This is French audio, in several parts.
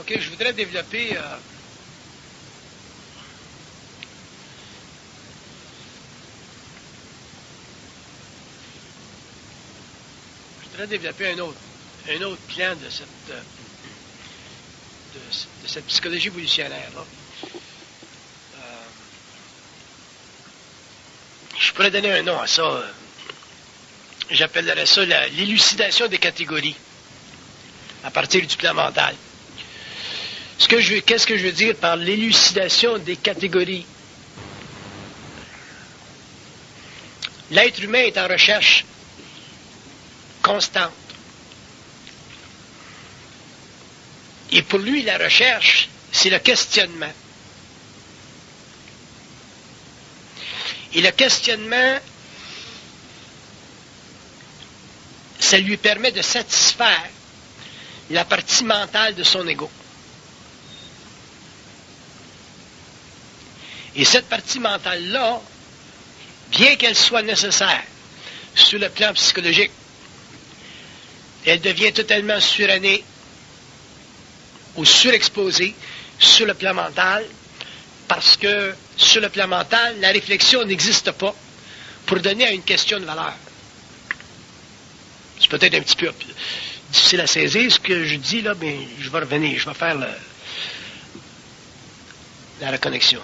OK, je voudrais développer un autre plan de cette psychologie évolutionnaire-là. Je pourrais donner un nom à ça. J'appellerais ça l'élucidation des catégories à partir du plan mental. Qu'est-ce que je veux dire par l'élucidation des catégories? L'être humain est en recherche constante. Et pour lui, la recherche, c'est le questionnement. Et le questionnement, ça lui permet de satisfaire la partie mentale de son ego. Et cette partie mentale-là, bien qu'elle soit nécessaire sur le plan psychologique, elle devient totalement surannée ou surexposée sur le plan mental, parce que sur le plan mental, la réflexion n'existe pas pour donner à une question de valeur. C'est peut-être un petit peu difficile à saisir ce que je dis là, mais je vais revenir, je vais faire la reconnexion.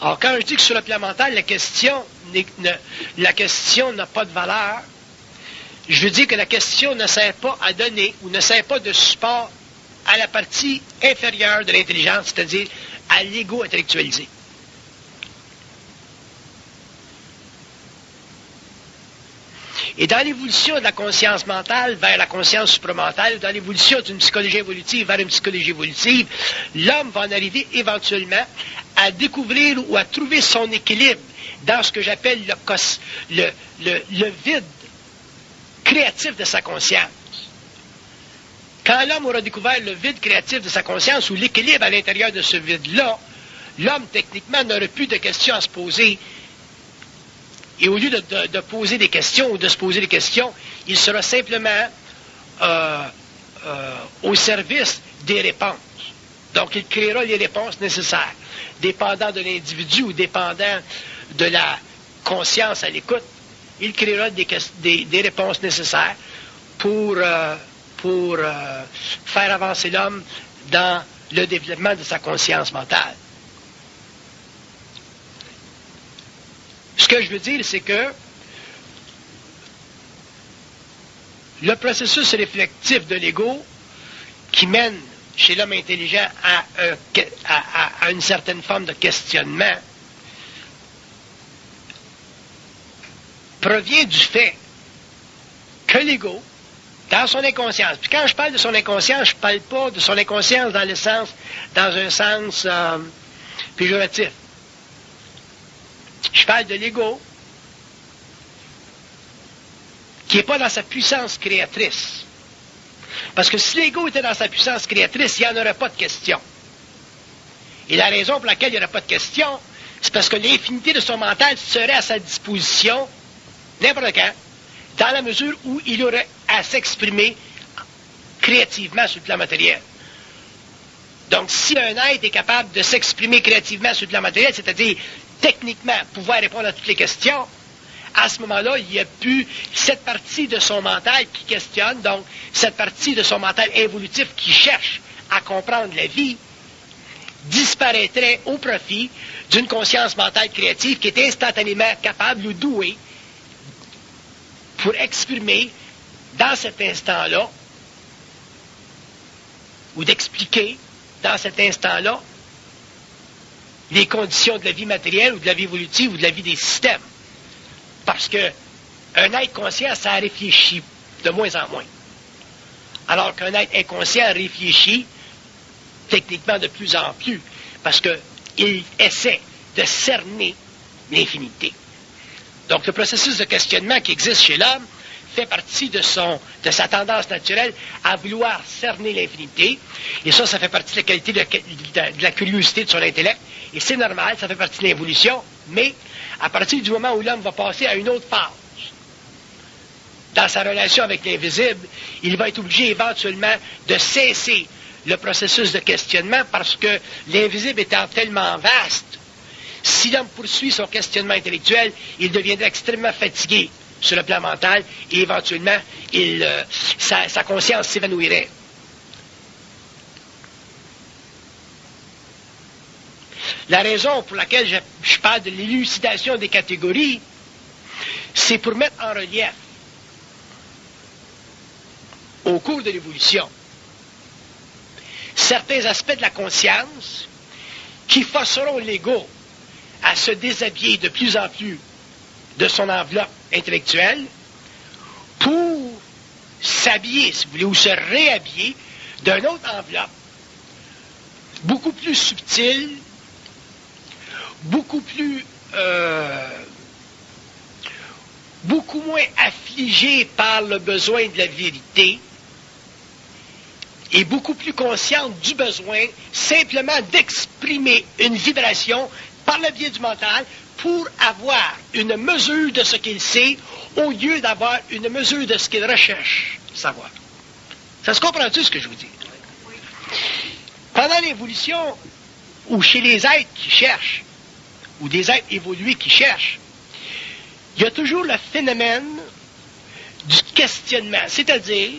Alors, quand je dis que sur le plan mental, la question n'a pas de valeur, je veux dire que la question ne sert pas à donner ou ne sert pas de support à la partie inférieure de l'intelligence, c'est-à-dire à l'ego intellectualisé. Et dans l'évolution de la conscience mentale vers la conscience supramentale, dans l'évolution d'une psychologie évolutive vers une psychologie évolutive, l'homme va en arriver éventuellement à découvrir ou à trouver son équilibre dans ce que j'appelle le vide créatif de sa conscience. Quand l'homme aura découvert le vide créatif de sa conscience ou l'équilibre à l'intérieur de ce vide-là, l'homme, techniquement, n'aurait plus de questions à se poser. Et au lieu de poser des questions ou de se poser des questions, il sera simplement au service des réponses. Donc, il créera les réponses nécessaires, dépendant de l'individu ou dépendant de la conscience à l'écoute. Il créera des réponses nécessaires pour faire avancer l'homme dans le développement de sa conscience mentale. Ce que je veux dire, c'est que le processus réflectif de l'ego qui mène chez l'homme intelligent à une certaine forme de questionnement provient du fait que l'ego, dans son inconscience, puis quand je parle de son inconscience, je ne parle pas de son inconscience dans un sens péjoratif. Je parle de l'ego qui n'est pas dans sa puissance créatrice. Parce que si l'ego était dans sa puissance créatrice, il n'y en aurait pas de question. Et la raison pour laquelle il n'y aurait pas de question, c'est parce que l'infinité de son mental serait à sa disposition n'importe quand, dans la mesure où il aurait à s'exprimer créativement sur le plan matériel. Donc, si un être est capable de s'exprimer créativement sur le plan matériel, c'est-à-dire techniquement pouvoir répondre à toutes les questions, à ce moment-là, il n'y a plus cette partie de son mental qui questionne, donc cette partie de son mental évolutif qui cherche à comprendre la vie, disparaîtrait au profit d'une conscience mentale créative qui est instantanément capable ou douée pour exprimer dans cet instant-là, ou d'expliquer dans cet instant-là les conditions de la vie matérielle ou de la vie évolutive ou de la vie des systèmes. Parce que un être conscient, ça réfléchit de moins en moins. Alors qu'un être inconscient réfléchit techniquement de plus en plus, parce qu'il essaie de cerner l'infinité. Donc le processus de questionnement qui existe chez l'homme fait partie de sa tendance naturelle à vouloir cerner l'infinité. Et ça fait partie de la qualité de la curiosité de son intellect. Et c'est normal, ça fait partie de l'évolution. Mais à partir du moment où l'homme va passer à une autre phase dans sa relation avec l'invisible, il va être obligé éventuellement de cesser le processus de questionnement parce que l'invisible étant tellement vaste, si l'homme poursuit son questionnement intellectuel, il deviendrait extrêmement fatigué sur le plan mental et éventuellement, sa conscience s'évanouirait. La raison pour laquelle je parle de l'élucidation des catégories, c'est pour mettre en relief, au cours de l'évolution, certains aspects de la conscience qui forceront l'ego à se déshabiller de plus en plus de son enveloppe intellectuelle pour s'habiller, si vous voulez, ou se réhabiller d'une autre enveloppe beaucoup plus subtile, beaucoup moins affligée par le besoin de la vérité et beaucoup plus consciente du besoin simplement d'exprimer une vibration par le biais du mental pour avoir une mesure de ce qu'il sait au lieu d'avoir une mesure de ce qu'il recherche savoir. Ça se comprend-tu ce que je vous dis? Pendant l'évolution, ou chez les êtres qui cherchent, ou des êtres évolués qui cherchent, il y a toujours le phénomène du questionnement, c'est-à-dire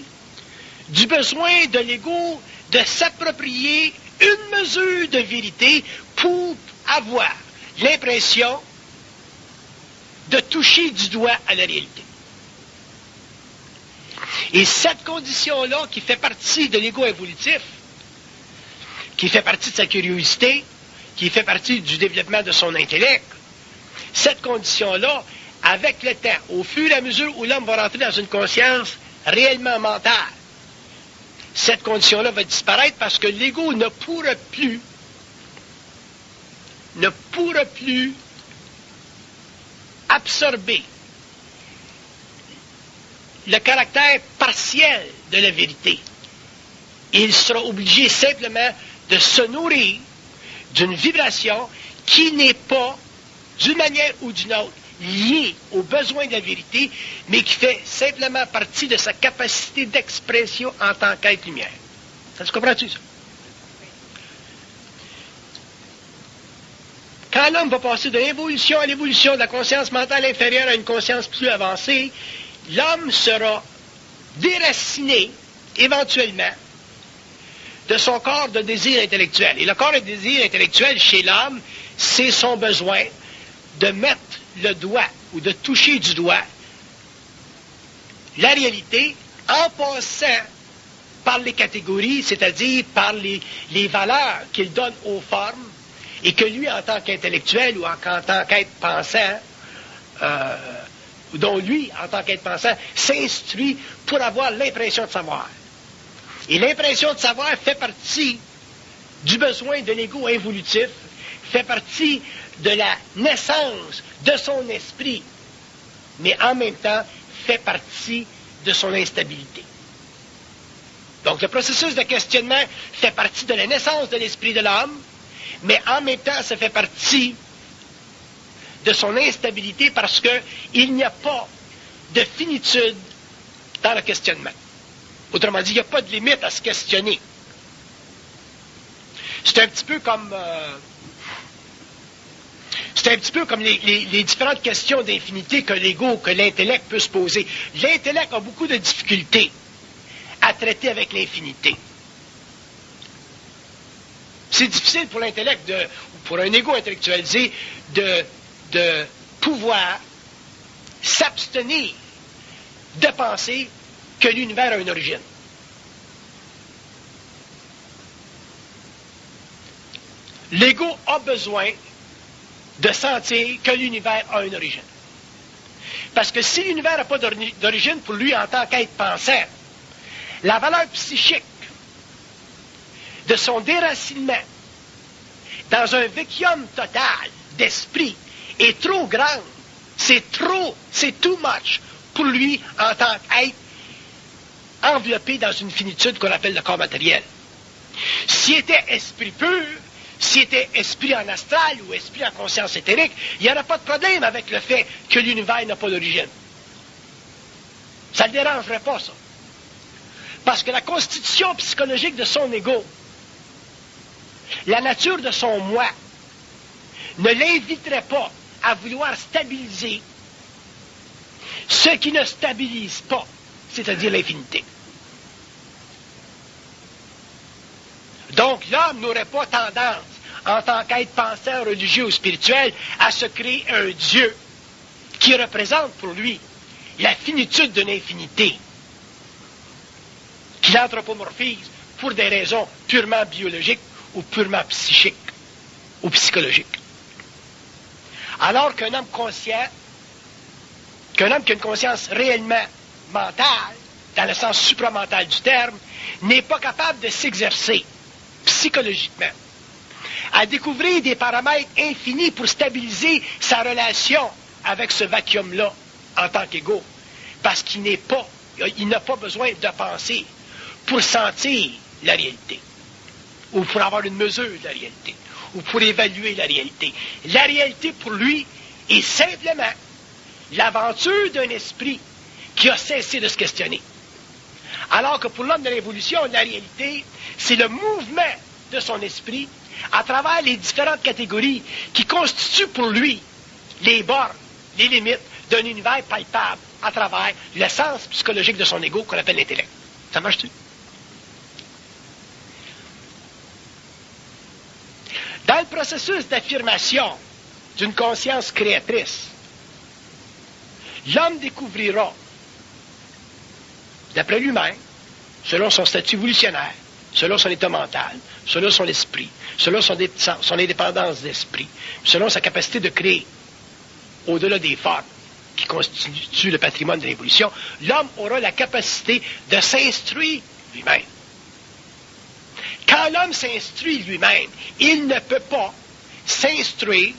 du besoin de l'ego de s'approprier une mesure de vérité pour avoir l'impression de toucher du doigt à la réalité. Et cette condition-là, qui fait partie de l'ego évolutif, qui fait partie de sa curiosité, qui fait partie du développement de son intellect, cette condition-là, avec le temps, au fur et à mesure où l'homme va rentrer dans une conscience réellement mentale, cette condition-là va disparaître parce que l'ego ne pourra plus absorber le caractère partiel de la vérité. Il sera obligé simplement de se nourrir d'une vibration qui n'est pas, d'une manière ou d'une autre, liée aux besoins de la vérité, mais qui fait simplement partie de sa capacité d'expression en tant qu'être lumière. Ça se comprend-tu, ça? Quand l'homme va passer de l'évolution à l'évolution de la conscience mentale inférieure à une conscience plus avancée, l'homme sera déraciné, éventuellement, de son corps de désir intellectuel. Et le corps de désir intellectuel chez l'homme, c'est son besoin de mettre le doigt ou de toucher du doigt la réalité en passant par les catégories, c'est-à-dire par les valeurs qu'il donne aux formes et que lui, en tant qu'intellectuel ou en tant qu'être pensant, dont lui, en tant qu'être pensant, s'instruit pour avoir l'impression de savoir. Et l'impression de savoir fait partie du besoin de l'ego involutif, fait partie de la naissance de son esprit, mais en même temps fait partie de son instabilité. Donc le processus de questionnement fait partie de la naissance de l'esprit de l'homme, mais en même temps ça fait partie de son instabilité parce qu'il n'y a pas de finitude dans le questionnement. Autrement dit, il n'y a pas de limite à se questionner. C'est un petit peu comme les différentes questions d'infinité que l'ego, que l'intellect peut se poser. L'intellect a beaucoup de difficultés à traiter avec l'infinité. C'est difficile pour l'intellect, ou pour un ego intellectualisé, de pouvoir s'abstenir de penser que l'univers a une origine. L'ego a besoin de sentir que l'univers a une origine. Parce que si l'univers n'a pas d'origine pour lui en tant qu'être pensant, la valeur psychique de son déracinement dans un vacuum total d'esprit est trop grande. C'est too much pour lui en tant qu'être enveloppé dans une finitude qu'on appelle le corps matériel. S'il était esprit pur, s'il était esprit en astral ou esprit en conscience éthérique, il n'y aurait pas de problème avec le fait que l'univers n'a pas d'origine. Ça ne le dérangerait pas, ça. Parce que la constitution psychologique de son ego, la nature de son moi, ne l'inviterait pas à vouloir stabiliser ce qui ne stabilise pas, c'est-à-dire l'infinité. Donc l'homme n'aurait pas tendance, en tant qu'être penseur religieux ou spirituel, à se créer un Dieu qui représente pour lui la finitude d'une infinité, qu'il anthropomorphise pour des raisons purement biologiques ou purement psychiques ou psychologiques. Alors qu'un homme conscient, qu'un homme qui a une conscience réellement mentale, dans le sens supramental du terme, n'est pas capable de s'exercer psychologiquement à découvrir des paramètres infinis pour stabiliser sa relation avec ce vacuum-là en tant qu'ego, parce qu'il n'a pas besoin de penser pour sentir la réalité, ou pour avoir une mesure de la réalité, ou pour évaluer la réalité. La réalité, pour lui, est simplement l'aventure d'un esprit qui a cessé de se questionner. Alors que pour l'homme de l'évolution, la réalité, c'est le mouvement de son esprit à travers les différentes catégories qui constituent pour lui les bornes, les limites d'un univers palpable à travers l'essence psychologique de son ego qu'on appelle l'intellect. Ça marche-tu? Dans le processus d'affirmation d'une conscience créatrice, l'homme découvrira, d'après lui-même, selon son statut évolutionnaire, selon son état mental, selon son esprit, selon son indépendance d'esprit, selon sa capacité de créer au-delà des formes qui constituent le patrimoine de l'évolution, l'homme aura la capacité de s'instruire lui-même. Quand l'homme s'instruit lui-même, il ne peut pas s'instruire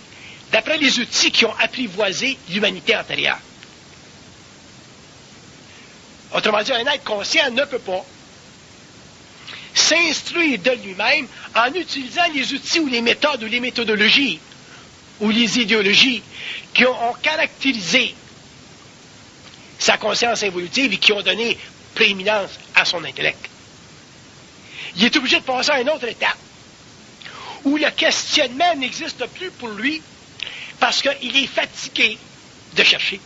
d'après les outils qui ont apprivoisé l'humanité antérieure. Autrement dit, un être conscient ne peut pas s'instruire de lui-même en utilisant les outils ou les méthodes ou les méthodologies ou les idéologies qui ont caractérisé sa conscience évolutive et qui ont donné prééminence à son intellect. Il est obligé de passer à une autre étape où le questionnement n'existe plus pour lui parce qu'il est fatigué de chercher.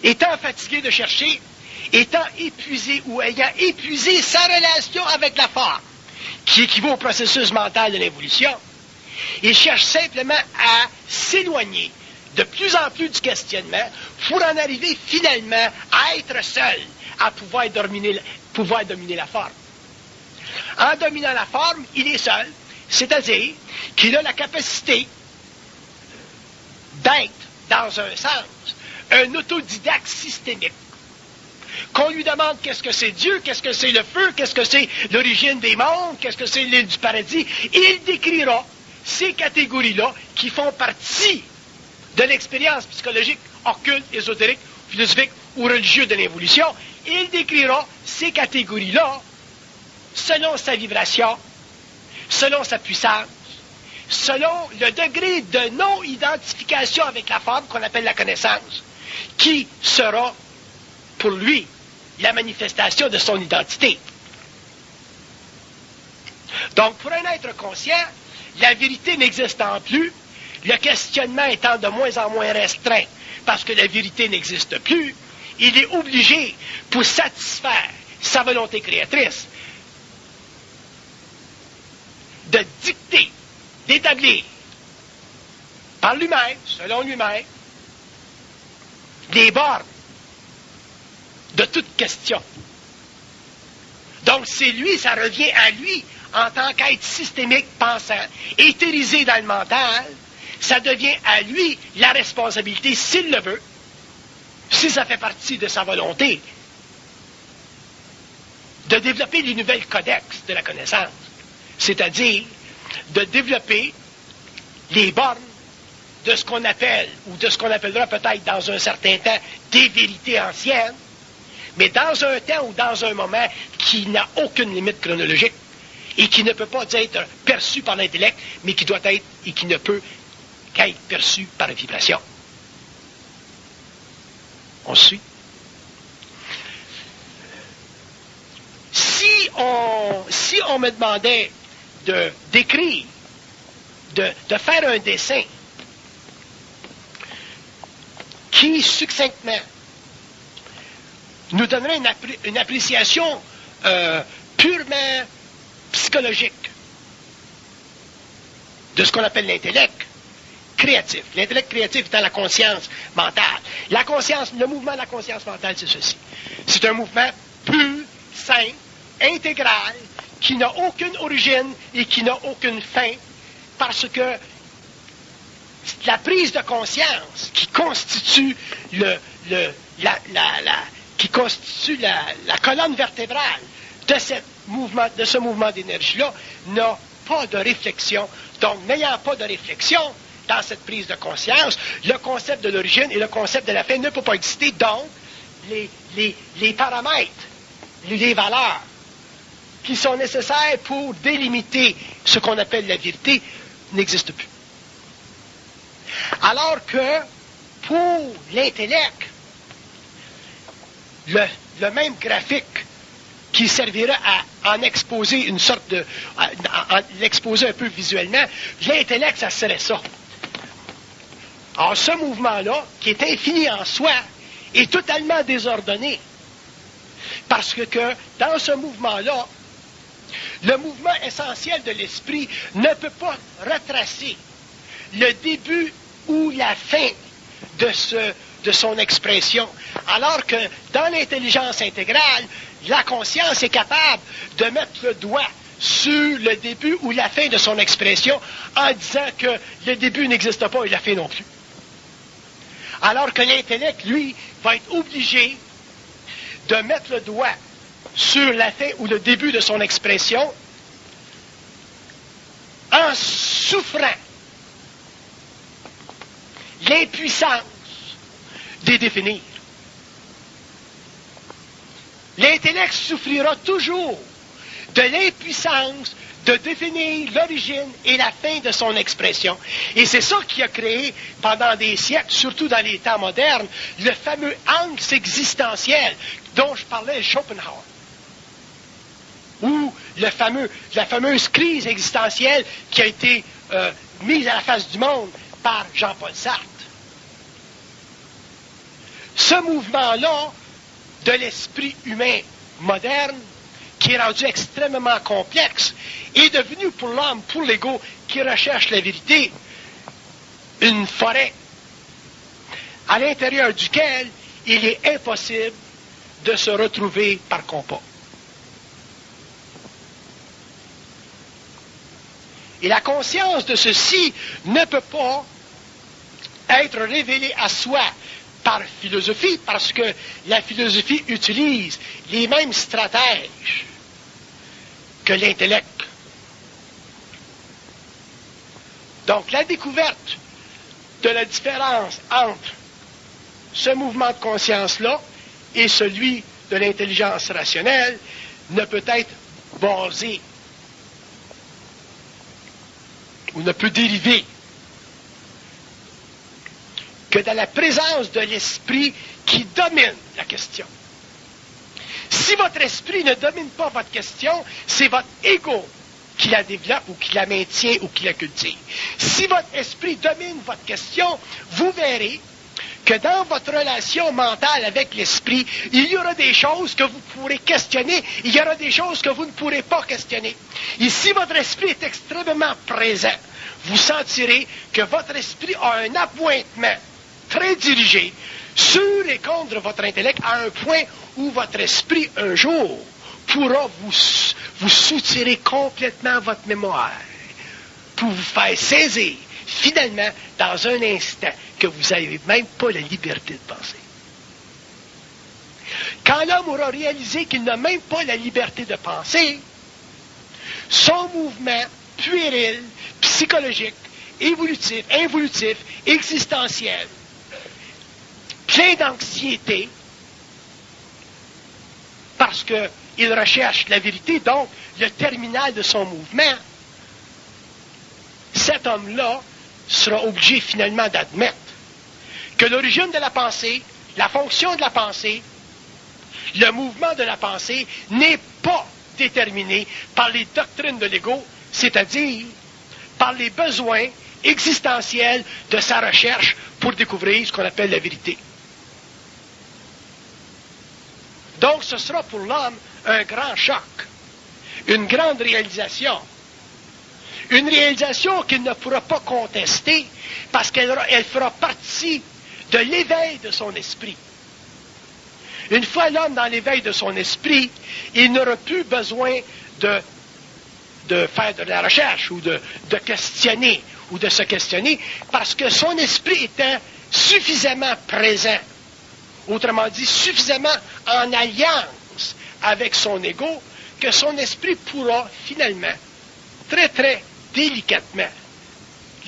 Étant fatigué de chercher, étant épuisé ou ayant épuisé sa relation avec la forme, qui équivaut au processus mental de l'évolution, il cherche simplement à s'éloigner de plus en plus du questionnement pour en arriver finalement à être seul, à pouvoir dominer la forme. En dominant la forme, il est seul, c'est-à-dire qu'il a la capacité d'être, dans un sens, un autodidacte systémique. Qu'on lui demande qu'est-ce que c'est Dieu, qu'est-ce que c'est le feu, qu'est-ce que c'est l'origine des mondes, qu'est-ce que c'est l'île du paradis, il décrira ces catégories-là qui font partie de l'expérience psychologique, occulte, ésotérique, philosophique ou religieuse de l'évolution. Il décrira ces catégories-là selon sa vibration, selon sa puissance, selon le degré de non-identification avec la forme qu'on appelle la connaissance, qui sera pour lui la manifestation de son identité. Donc, pour un être conscient, la vérité n'existant plus, le questionnement étant de moins en moins restreint, parce que la vérité n'existe plus, il est obligé, pour satisfaire sa volonté créatrice, de dicter, d'établir, par lui-même, selon lui-même, les bornes de toute question. Donc, c'est lui, ça revient à lui, en tant qu'être systémique, pensant, éthérisé dans le mental, ça devient à lui la responsabilité, s'il le veut, si ça fait partie de sa volonté, de développer les nouvelles codex de la connaissance, c'est-à-dire de développer les bornes de ce qu'on appelle, ou de ce qu'on appellera peut-être dans un certain temps, des vérités anciennes, mais dans un temps ou dans un moment qui n'a aucune limite chronologique et qui ne peut pas être perçu par l'intellect, mais qui doit être et qui ne peut qu'être perçu par la vibration. On suit? Si on me demandait d'écrire, de faire un dessin qui, succinctement, nous donnerait une appréciation purement psychologique de ce qu'on appelle l'intellect créatif. L'intellect créatif étant la conscience mentale. Le mouvement de la conscience mentale, c'est ceci. C'est un mouvement pur, simple, intégral, qui n'a aucune origine et qui n'a aucune fin, parce que la prise de conscience qui constitue la colonne vertébrale de ce mouvement d'énergie-là n'a pas de réflexion. Donc, n'ayant pas de réflexion dans cette prise de conscience, le concept de l'origine et le concept de la fin ne peut pas exister. Donc, les paramètres, les valeurs qui sont nécessaires pour délimiter ce qu'on appelle la vérité n'existent plus. Alors que, pour l'intellect, le même graphique qui servira à en exposer une sorte de... à l'exposer un peu visuellement, l'intellect, ça serait ça. Alors, ce mouvement-là, qui est infini en soi, est totalement désordonné. Parce que dans ce mouvement-là, le mouvement essentiel de l'esprit ne peut pas retracer le début ou la fin de son expression. Alors que dans l'intelligence intégrale, la conscience est capable de mettre le doigt sur le début ou la fin de son expression en disant que le début n'existe pas et la fin non plus. Alors que l'intellect, lui, va être obligé de mettre le doigt sur la fin ou le début de son expression en souffrant l'impuissance des définir. L'intellect souffrira toujours de l'impuissance de définir l'origine et la fin de son expression. Et c'est ça qui a créé, pendant des siècles, surtout dans les temps modernes, le fameux angst existentiel dont je parlais, Schopenhauer. Ou la fameuse crise existentielle qui a été mise à la face du monde par Jean-Paul Sartre. Ce mouvement-là de l'esprit humain moderne, qui est rendu extrêmement complexe, est devenu pour l'homme, pour l'ego, qui recherche la vérité, une forêt à l'intérieur duquel il est impossible de se retrouver par compas. Et la conscience de ceci ne peut pas être révélée à soi par philosophie, parce que la philosophie utilise les mêmes stratèges que l'intellect. Donc, la découverte de la différence entre ce mouvement de conscience-là et celui de l'intelligence rationnelle ne peut être basée ou ne peut dériver que dans la présence de l'esprit qui domine la question. Si votre esprit ne domine pas votre question, c'est votre ego qui la développe ou qui la maintient ou qui la cultive. Si votre esprit domine votre question, vous verrez que dans votre relation mentale avec l'esprit, il y aura des choses que vous pourrez questionner, il y aura des choses que vous ne pourrez pas questionner. Et si votre esprit est extrêmement présent, vous sentirez que votre esprit a un appointement très dirigé sur et contre votre intellect à un point où votre esprit, un jour, pourra vous soutirer complètement votre mémoire pour vous faire saisir, finalement, dans un instant, que vous n'avez même pas la liberté de penser. Quand l'homme aura réalisé qu'il n'a même pas la liberté de penser, son mouvement puéril, psychologique, évolutif, involutif, existentiel, plein d'anxiété, parce qu'il recherche la vérité, donc le terminal de son mouvement, cet homme-là sera obligé finalement d'admettre que l'origine de la pensée, La fonction de la pensée, le mouvement de la pensée, n'est pas déterminé par les doctrines de l'ego, c'est-à-dire par les besoins existentiels de sa recherche pour découvrir ce qu'on appelle la vérité. Donc ce sera pour l'homme un grand choc, une grande réalisation. Une réalisation qu'il ne pourra pas contester parce qu'elle fera partie de l'éveil de son esprit. Une fois l'homme dans l'éveil de son esprit, il n'aura plus besoin de faire de la recherche ou de questionner ou de se questionner parce que son esprit étant suffisamment présent, autrement dit suffisamment en alliance avec son ego, que son esprit pourra finalement, très très délicatement,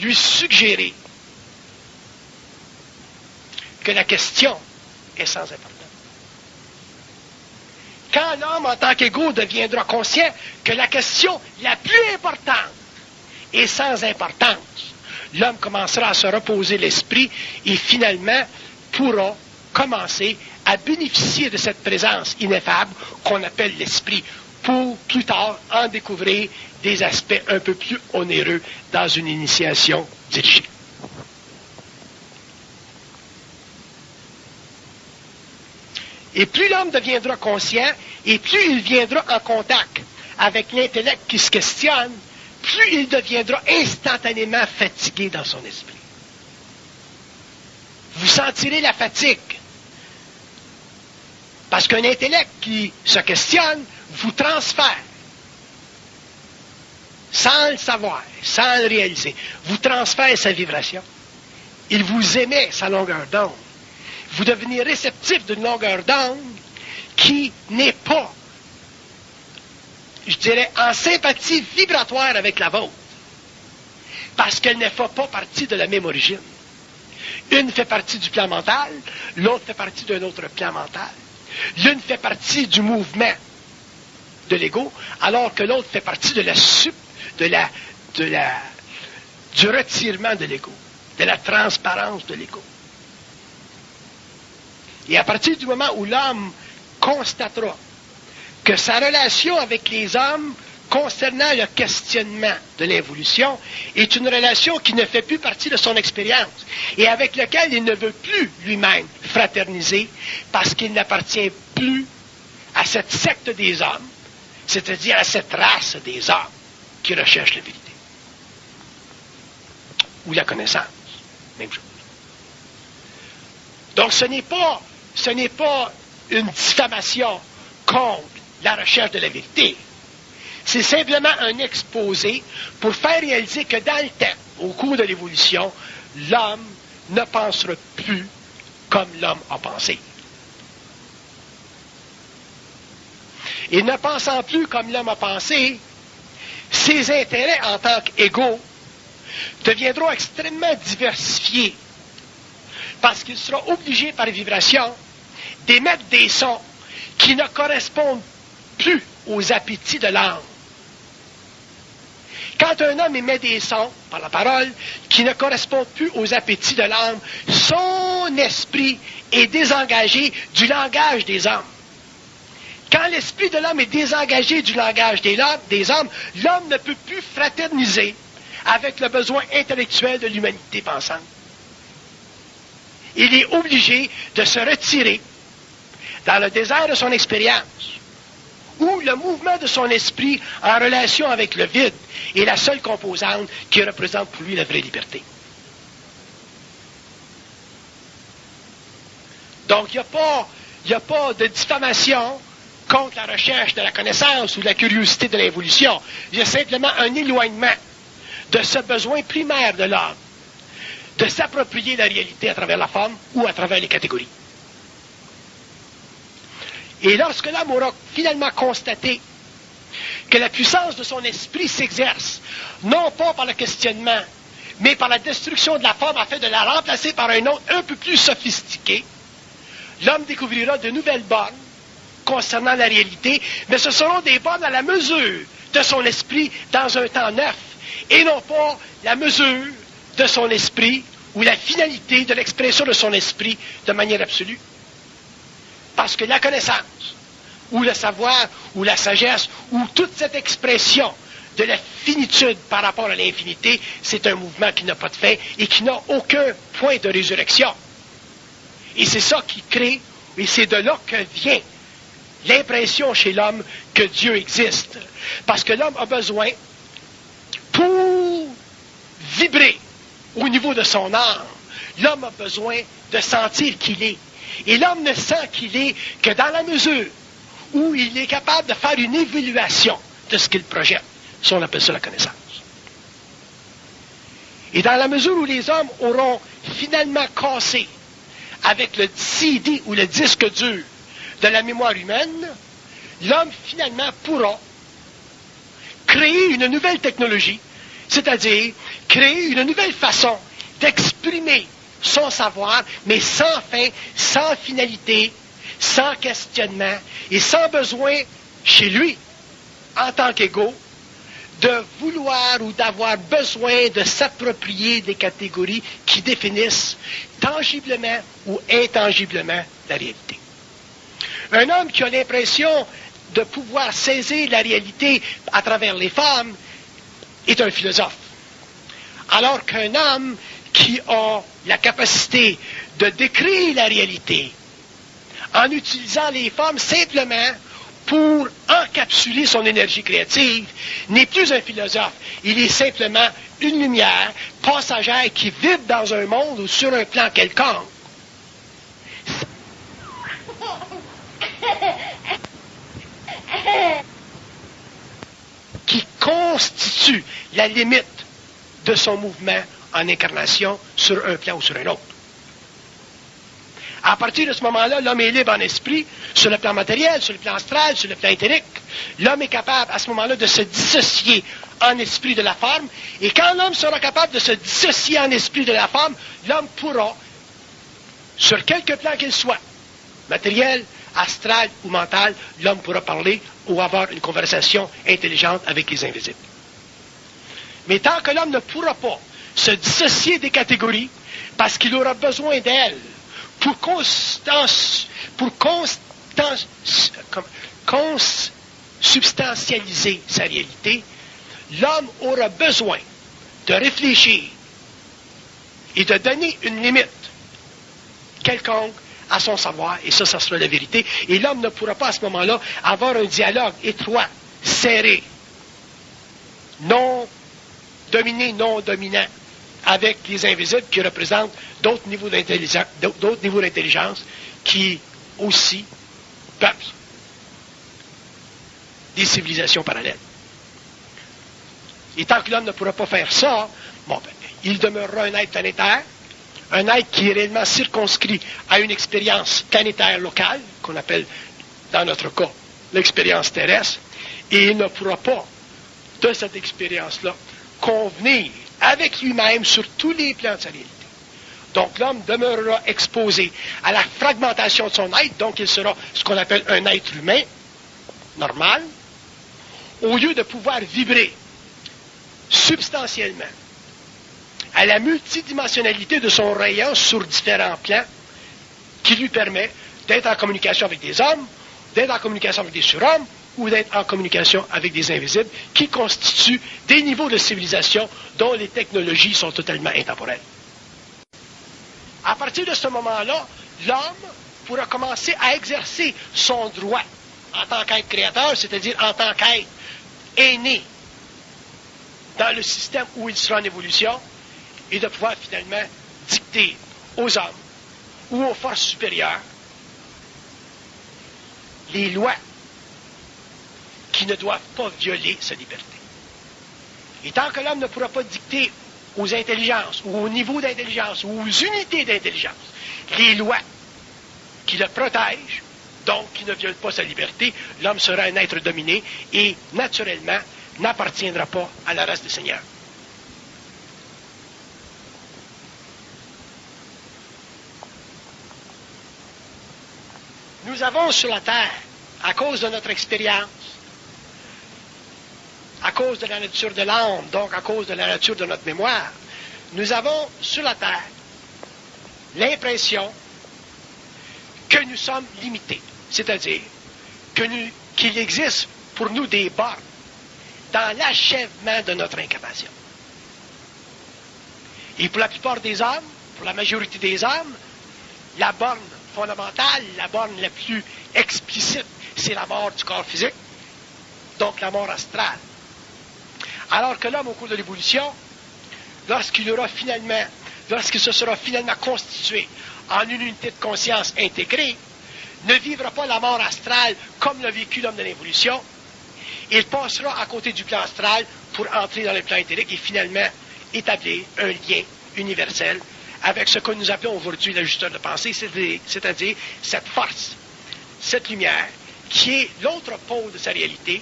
lui suggérer que la question est sans importance. Quand l'homme, en tant qu'ego, deviendra conscient que la question la plus importante est sans importance, l'homme commencera à se reposer l'esprit et finalement pourra commencer à bénéficier de cette présence ineffable qu'on appelle l'esprit, pour plus tard en découvrir des aspects un peu plus onéreux dans une initiation dirigée. Et plus l'homme deviendra conscient, et plus il viendra en contact avec l'intellect qui se questionne, plus il deviendra instantanément fatigué dans son esprit. Vous sentirez la fatigue. Parce qu'un intellect qui se questionne vous transfère, sans le savoir, sans le réaliser, vous transfère sa vibration. Il vous émet sa longueur d'onde. Vous devenez réceptif d'une longueur d'onde qui n'est pas, je dirais, en sympathie vibratoire avec la vôtre. Parce qu'elle ne fait pas partie de la même origine. Une fait partie du plan mental, l'autre fait partie d'un autre plan mental. L'une fait partie du mouvement de l'ego, alors que l'autre fait partie du retirement de l'ego, de la transparence de l'ego. Et à partir du moment où l'homme constatera que sa relation avec les hommes concernant le questionnement de l'involution est une relation qui ne fait plus partie de son expérience et avec laquelle il ne veut plus lui-même fraterniser parce qu'il n'appartient plus à cette secte des hommes, c'est-à-dire à cette race des hommes qui recherchent la vérité. Ou la connaissance, même chose. Donc ce n'est pas une diffamation contre la recherche de la vérité. C'est simplement un exposé pour faire réaliser que dans le temps, au cours de l'évolution, l'homme ne pensera plus comme l'homme a pensé. Et ne pensant plus comme l'homme a pensé, ses intérêts en tant qu'égaux deviendront extrêmement diversifiés parce qu'il sera obligé par vibration d'émettre des sons qui ne correspondent plus aux appétits de l'âme. Quand un homme émet des sons, par la parole, qui ne correspondent plus aux appétits de l'âme, son esprit est désengagé du langage des hommes. Quand l'esprit de l'homme est désengagé du langage des hommes, l'homme ne peut plus fraterniser avec le besoin intellectuel de l'humanité pensante. Il est obligé de se retirer dans le désert de son expérience, où le mouvement de son esprit en relation avec le vide est la seule composante qui représente pour lui la vraie liberté. Donc, il n'y a pas de diffamation contre la recherche de la connaissance ou de la curiosité de l'évolution. Il y a simplement un éloignement de ce besoin primaire de l'homme, de s'approprier la réalité à travers la forme ou à travers les catégories. Et lorsque l'homme aura finalement constaté que la puissance de son esprit s'exerce, non pas par le questionnement, mais par la destruction de la forme afin de la remplacer par un autre un peu plus sophistiqué, l'homme découvrira de nouvelles bornes concernant la réalité, mais ce seront des bornes à la mesure de son esprit dans un temps neuf, et non pas la mesure de son esprit ou la finalité de l'expression de son esprit de manière absolue Parce que la connaissance, ou le savoir, ou la sagesse, ou toute cette expression de la finitude par rapport à l'infinité, c'est un mouvement qui n'a pas de fin et qui n'a aucun point de résurrection. Et c'est ça qui crée, et c'est de là que vient l'impression chez l'homme que Dieu existe. Parce que l'homme a besoin, pour vibrer au niveau de son âme, l'homme a besoin de sentir qu'il est. Et l'homme ne sent qu'il est que dans la mesure où il est capable de faire une évaluation de ce qu'il projette. Ça, on appelle ça la connaissance. Et dans la mesure où les hommes auront finalement cassé avec le CD ou le disque dur de la mémoire humaine, l'homme finalement pourra créer une nouvelle technologie, c'est-à-dire créer une nouvelle façon d'exprimer son savoir, mais sans fin, sans finalité, sans questionnement et sans besoin chez lui, en tant qu'égo, de vouloir ou d'avoir besoin de s'approprier des catégories qui définissent tangiblement ou intangiblement la réalité. Un homme qui a l'impression de pouvoir saisir la réalité à travers les femmes est un philosophe. Alors qu'un homme qui a la capacité de décrire la réalité en utilisant les femmes simplement pour encapsuler son énergie créative, n'est plus un philosophe. Il est simplement une lumière passagère qui vibre dans un monde ou sur un plan quelconque. Qui constitue la limite de son mouvement en incarnation sur un plan ou sur un autre. À partir de ce moment-là, l'homme est libre en esprit, sur le plan matériel, sur le plan astral, sur le plan éthérique. L'homme est capable, à ce moment-là, de se dissocier en esprit de la forme. Et quand l'homme sera capable de se dissocier en esprit de la forme, l'homme pourra, sur quelque plan qu'il soit, matériel, astral ou mental, l'homme pourra parler ou avoir une conversation intelligente avec les invisibles. Mais tant que l'homme ne pourra pas se dissocier des catégories, parce qu'il aura besoin d'elles, pour consubstantialiser sa réalité, l'homme aura besoin de réfléchir et de donner une limite quelconque à son savoir, et ça sera la vérité. Et l'homme ne pourra pas à ce moment-là avoir un dialogue étroit, serré, non dominé, non dominant, avec les invisibles qui représentent d'autres niveaux d'intelligence qui aussi peuplent des civilisations parallèles. Et tant que l'homme ne pourra pas faire ça, il demeurera un être planétaire, un être qui est réellement circonscrit à une expérience planétaire locale, qu'on appelle, dans notre cas, l'expérience terrestre, et il ne pourra pas, de cette expérience-là, convenir avec lui-même sur tous les plans de sa réalité. Donc l'homme demeurera exposé à la fragmentation de son être, donc il sera ce qu'on appelle un être humain, normal, au lieu de pouvoir vibrer substantiellement à la multidimensionnalité de son rayon sur différents plans qui lui permet d'être en communication avec des hommes, d'être en communication avec des surhommes, ou d'être en communication avec des invisibles qui constituent des niveaux de civilisation dont les technologies sont totalement intemporelles. À partir de ce moment-là, l'homme pourra commencer à exercer son droit en tant qu'être créateur, c'est-à-dire en tant qu'être aîné dans le système où il sera en évolution, et de pouvoir finalement dicter aux hommes ou aux forces supérieures les lois qui ne doivent pas violer sa liberté. Et tant que l'homme ne pourra pas dicter aux intelligences, ou au niveau d'intelligence, ou aux unités d'intelligence, les lois qui le protègent, donc qui ne violent pas sa liberté, l'homme sera un être dominé et, naturellement, n'appartiendra pas à la race des seigneurs. Nous avons sur la Terre, à cause de notre expérience, à cause de la nature de l'âme, donc à cause de la nature de notre mémoire, nous avons sur la Terre l'impression que nous sommes limités. C'est-à-dire qu'il existe pour nous des bornes dans l'achèvement de notre incarnation. Et pour la plupart des hommes, pour la majorité des hommes, la borne fondamentale, la borne la plus explicite, c'est la mort du corps physique, donc la mort astrale. Alors que l'homme, au cours de l'évolution, lorsqu'il se sera finalement constitué en une unité de conscience intégrée, ne vivra pas la mort astrale comme l'a vécu l'homme de l'évolution. Il passera à côté du plan astral pour entrer dans le plan éthérique et finalement établir un lien universel avec ce que nous appelons aujourd'hui l'ajusteur de pensée, c'est-à-dire cette force, cette lumière, qui est l'autre pôle de sa réalité,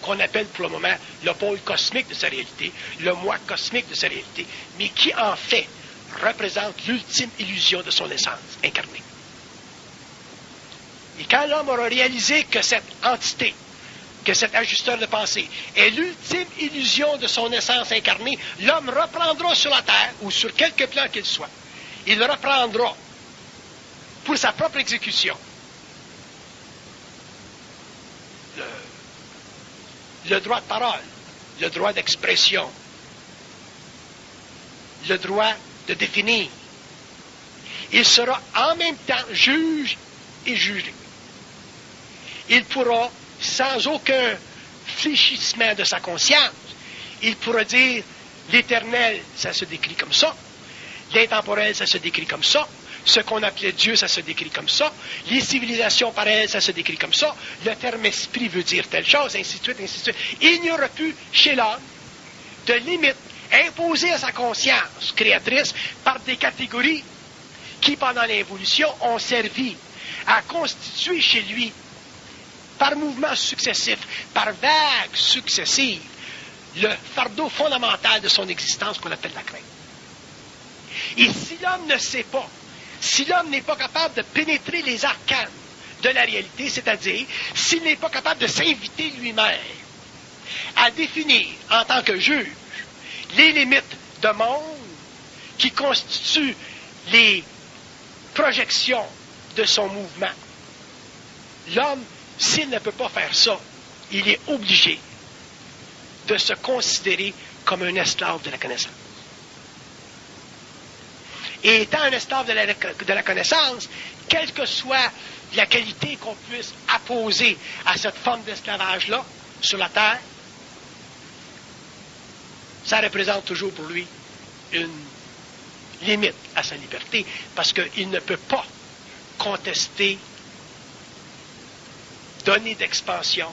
qu'on appelle pour le moment le pôle cosmique de sa réalité, le moi cosmique de sa réalité, mais qui en fait représente l'ultime illusion de son essence incarnée. Et quand l'homme aura réalisé que cette entité, que cet ajusteur de pensée est l'ultime illusion de son essence incarnée, l'homme reprendra sur la terre, ou sur quelque plan qu'il soit, il reprendra pour sa propre exécution le droit de parole, le droit d'expression, le droit de définir. Il sera en même temps juge et jugé. Il pourra, sans aucun fléchissement de sa conscience, il pourra dire l'éternel, ça se décrit comme ça, l'intemporel, ça se décrit comme ça, ce qu'on appelait Dieu, ça se décrit comme ça, les civilisations par elles, ça se décrit comme ça, le terme esprit veut dire telle chose, ainsi de suite, ainsi de suite. Il n'y aura plus chez l'homme de limite imposée à sa conscience créatrice par des catégories qui, pendant l'évolution, ont servi à constituer chez lui, par mouvements successifs, par vagues successives, le fardeau fondamental de son existence qu'on appelle la crainte. Et si l'homme ne sait pas, si l'homme n'est pas capable de pénétrer les arcanes de la réalité, c'est-à-dire s'il n'est pas capable de s'inviter lui-même à définir en tant que juge les limites de monde qui constituent les projections de son mouvement, l'homme, s'il ne peut pas faire ça, il est obligé de se considérer comme un esclave de la connaissance. Et étant un esclave de la connaissance, quelle que soit la qualité qu'on puisse apposer à cette forme d'esclavage-là sur la terre, ça représente toujours pour lui une limite à sa liberté, parce qu'il ne peut pas contester, donner d'expansion,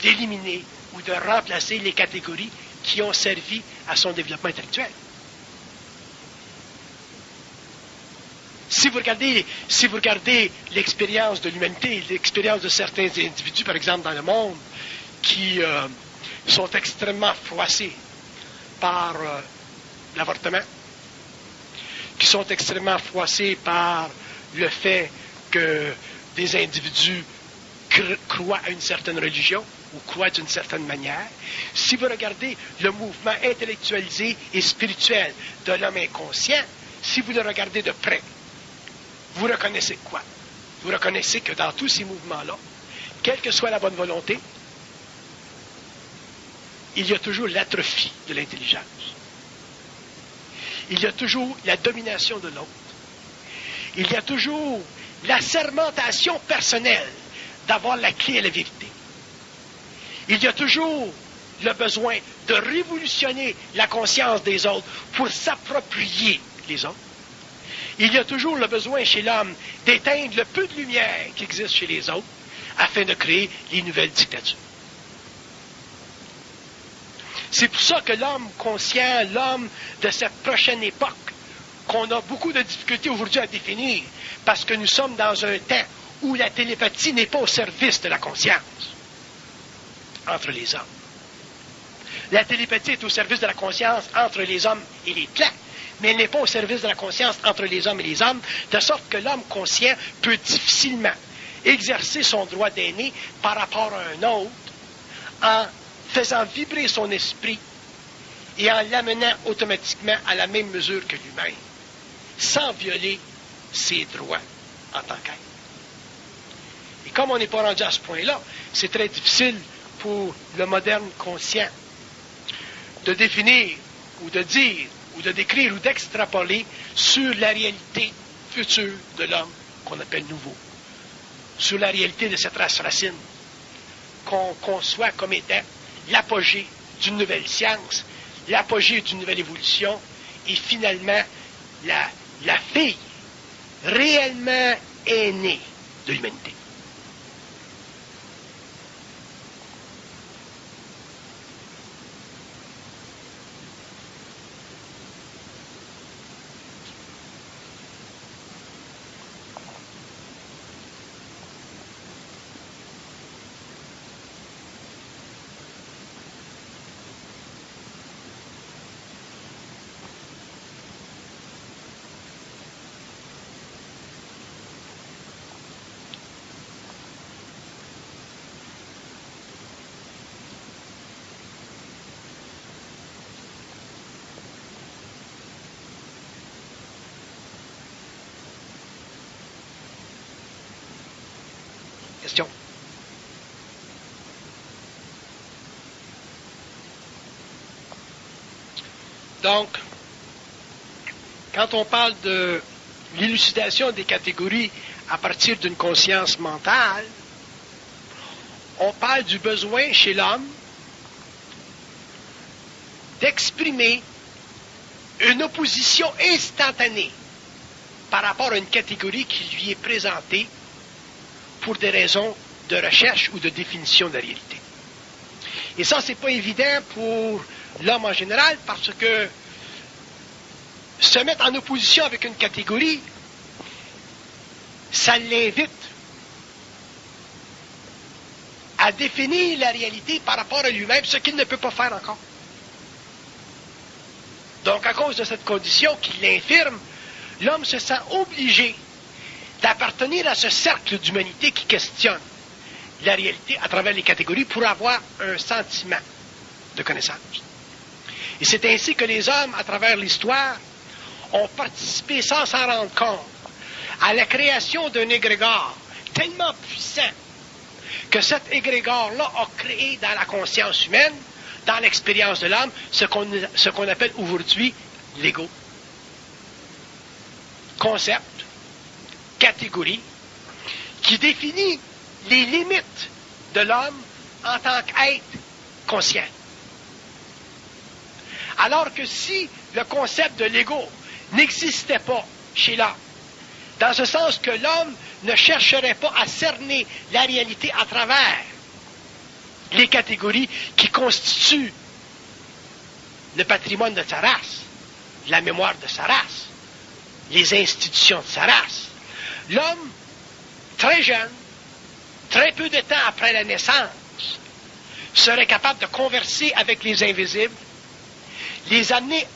d'éliminer ou de remplacer les catégories qui ont servi à son développement intellectuel. Si vous regardez l'expérience de l'humanité, l'expérience de certains individus, par exemple, dans le monde, qui sont extrêmement froissés par l'avortement, qui sont extrêmement froissés par le fait que des individus croient à une certaine religion ou croient d'une certaine manière, si vous regardez le mouvement intellectualisé et spirituel de l'homme inconscient, si vous le regardez de près, vous reconnaissez quoi? Vous reconnaissez que dans tous ces mouvements-là, quelle que soit la bonne volonté, il y a toujours l'atrophie de l'intelligence. Il y a toujours la domination de l'autre. Il y a toujours la sermentation personnelle d'avoir la clé à la vérité. Il y a toujours le besoin de révolutionner la conscience des autres pour s'approprier les autres. Il y a toujours le besoin chez l'homme d'éteindre le peu de lumière qui existe chez les autres afin de créer les nouvelles dictatures. C'est pour ça que l'homme conscient, l'homme de cette prochaine époque, qu'on a beaucoup de difficultés aujourd'hui à définir, parce que nous sommes dans un temps où la télépathie n'est pas au service de la conscience entre les hommes. La télépathie est au service de la conscience entre les hommes et les plants, mais elle n'est pas au service de la conscience entre les hommes et les hommes, de sorte que l'homme conscient peut difficilement exercer son droit d'aîné par rapport à un autre en faisant vibrer son esprit et en l'amenant automatiquement à la même mesure que lui-même, sans violer ses droits en tant qu'être. Et comme on n'est pas rendu à ce point-là, c'est très difficile pour le moderne conscient de définir ou de dire ou de décrire ou d'extrapoler sur la réalité future de l'homme qu'on appelle nouveau, sur la réalité de cette race racine qu'on conçoit comme étant l'apogée d'une nouvelle science, l'apogée d'une nouvelle évolution et finalement la fille réellement aînée de l'humanité. Question. Donc, quand on parle de l'élucidation des catégories à partir d'une conscience mentale, on parle du besoin chez l'homme d'exprimer une opposition instantanée par rapport à une catégorie qui lui est présentée pour des raisons de recherche ou de définition de la réalité. Et ça, c'est pas évident pour l'homme en général parce que se mettre en opposition avec une catégorie, ça l'invite à définir la réalité par rapport à lui-même, ce qu'il ne peut pas faire encore. Donc, à cause de cette condition qui l'infirme, l'homme se sent obligé d'appartenir à ce cercle d'humanité qui questionne la réalité à travers les catégories pour avoir un sentiment de connaissance. Et c'est ainsi que les hommes, à travers l'histoire, ont participé sans s'en rendre compte à la création d'un égrégore tellement puissant que cet égrégore-là a créé dans la conscience humaine, dans l'expérience de l'homme, ce qu'on appelle aujourd'hui l'ego. Concept, catégorie, qui définit les limites de l'homme en tant qu'être conscient. Alors que si le concept de l'ego n'existait pas chez l'homme, dans ce sens que l'homme ne chercherait pas à cerner la réalité à travers les catégories qui constituent le patrimoine de sa race, la mémoire de sa race, les institutions de sa race, l'homme, très jeune, très peu de temps après la naissance, serait capable de converser avec les invisibles, les amener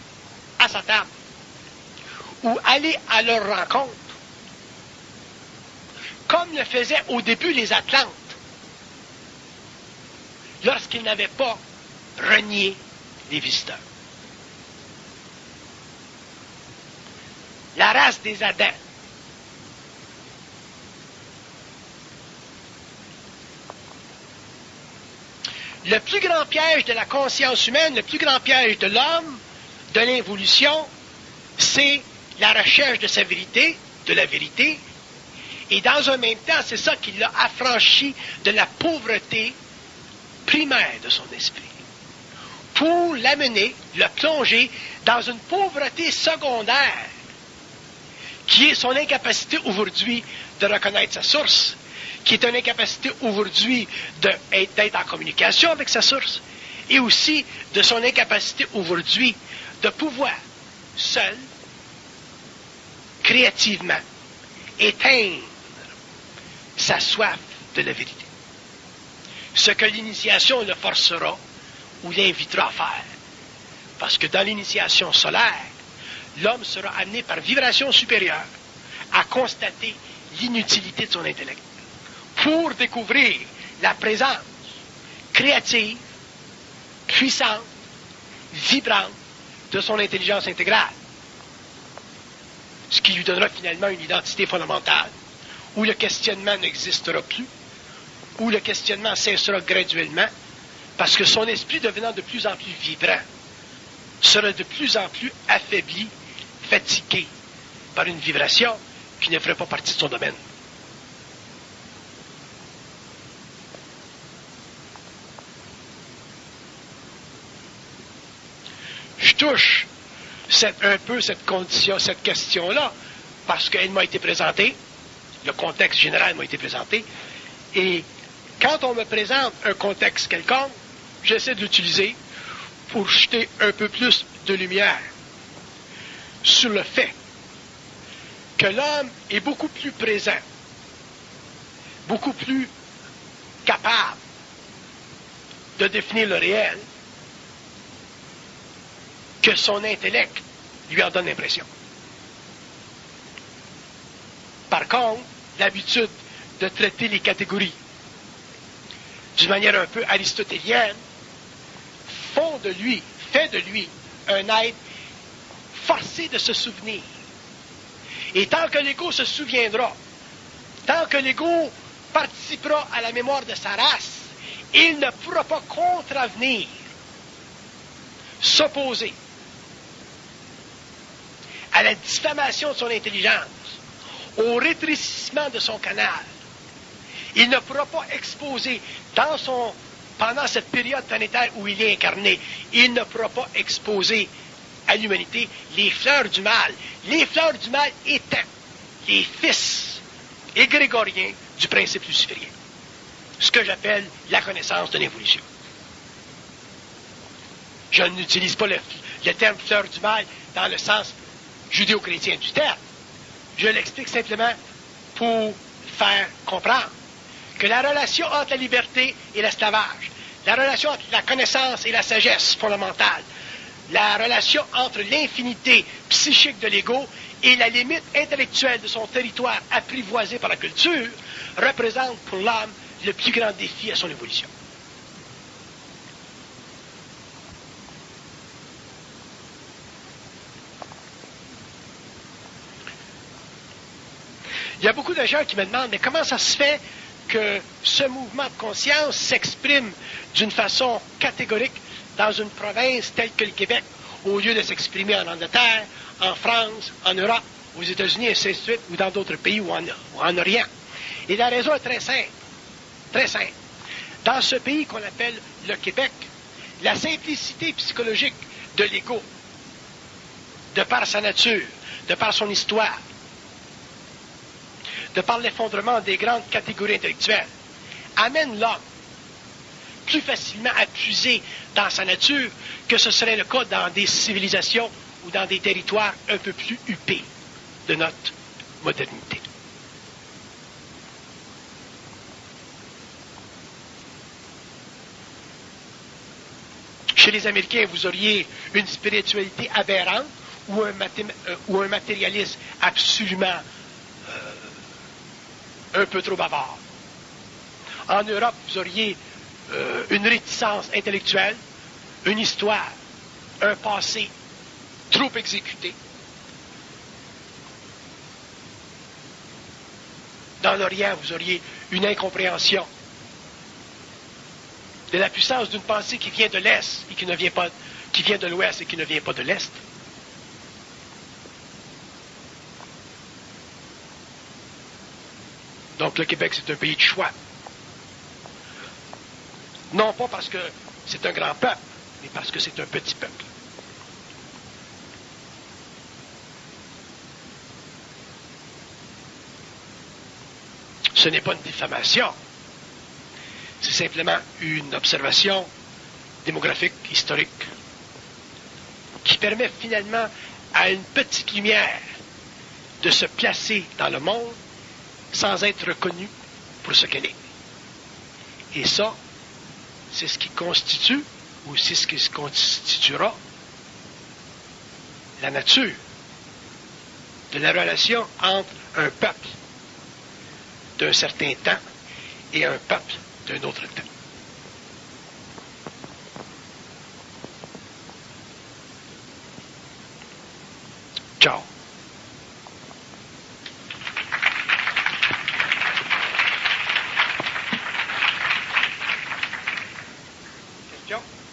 à sa table ou aller à leur rencontre, comme le faisaient au début les Atlantes, lorsqu'ils n'avaient pas renié les visiteurs. La race des Adams, le plus grand piège de la conscience humaine, le plus grand piège de l'homme, de l'évolution, c'est la recherche de sa vérité, de la vérité, et dans un même temps, c'est ça qui l'a affranchi de la pauvreté primaire de son esprit, pour l'amener, le plonger dans une pauvreté secondaire, qui est son incapacité aujourd'hui de reconnaître sa source, qui est une incapacité aujourd'hui d'être en communication avec sa source, et aussi de son incapacité aujourd'hui de pouvoir, seul, créativement, éteindre sa soif de la vérité. Ce que l'initiation le forcera ou l'invitera à faire. Parce que dans l'initiation solaire, l'homme sera amené par vibration supérieure à constater l'inutilité de son intellect pour découvrir la présence créative, puissante, vibrante de son intelligence intégrale. Ce qui lui donnera finalement une identité fondamentale où le questionnement n'existera plus où le questionnement cessera graduellement, parce que son esprit devenant de plus en plus vibrant, sera de plus en plus affaibli, fatigué par une vibration qui ne ferait pas partie de son domaine. Je touche un peu cette condition, cette question-là, parce qu'elle m'a été présentée, le contexte général m'a été présenté, et quand on me présente un contexte quelconque, j'essaie de l'utiliser pour jeter un peu plus de lumière sur le fait que l'homme est beaucoup plus présent, beaucoup plus capable de définir le réel que son intellect lui en donne l'impression. Par contre, l'habitude de traiter les catégories d'une manière un peu aristotélienne fait de lui un être forcé de se souvenir. Et tant que l'ego se souviendra, tant que l'ego participera à la mémoire de sa race, il ne pourra pas contravenir, s'opposer à la diffamation de son intelligence, au rétrécissement de son canal. Il ne pourra pas exposer pendant cette période planétaire où il est incarné, il ne pourra pas exposer à l'humanité les fleurs du mal. Les fleurs du mal étant les fils égrégoriens du principe luciférien. Ce que j'appelle la connaissance de l'évolution. Je n'utilise pas le terme fleurs du mal dans le sens judéo-chrétien du terme. Je l'explique simplement pour faire comprendre que la relation entre la liberté et l'esclavage, la relation entre la connaissance et la sagesse fondamentale, la relation entre l'infinité psychique de l'ego et la limite intellectuelle de son territoire apprivoisé par la culture, représente pour l'homme le plus grand défi à son évolution. Il y a beaucoup de gens qui me demandent, mais comment ça se fait que ce mouvement de conscience s'exprime d'une façon catégorique dans une province telle que le Québec, au lieu de s'exprimer en Angleterre, en France, en Europe, aux États-Unis, et ainsi de suite, ou dans d'autres pays ou en Orient. Et la raison est très simple. Très simple. Dans ce pays qu'on appelle le Québec, la simplicité psychologique de l'ego, de par sa nature, de par son histoire, de par l'effondrement des grandes catégories intellectuelles, amène l'homme plus facilement à puiser dans sa nature que ce serait le cas dans des civilisations ou dans des territoires un peu plus huppés de notre modernité. Chez les Américains, vous auriez une spiritualité aberrante ou un matérialisme absolument un peu trop bavard. En Europe, vous auriez une réticence intellectuelle, une histoire, un passé trop exécuté. Dans l'Orient, vous auriez une incompréhension de la puissance d'une pensée qui vient de l'Est et qui vient de l'Ouest et qui ne vient pas de l'Est. Donc le Québec, c'est un pays de choix. Non pas parce que c'est un grand peuple, mais parce que c'est un petit peuple. Ce n'est pas une diffamation. C'est simplement une observation démographique, historique, qui permet finalement à une petite lumière de se placer dans le monde sans être reconnue pour ce qu'elle est. Et ça, c'est ce qui constitue, ou c'est ce qui se constituera, la nature de la relation entre un peuple d'un certain temps et un peuple d'un autre temps. Ciao. question?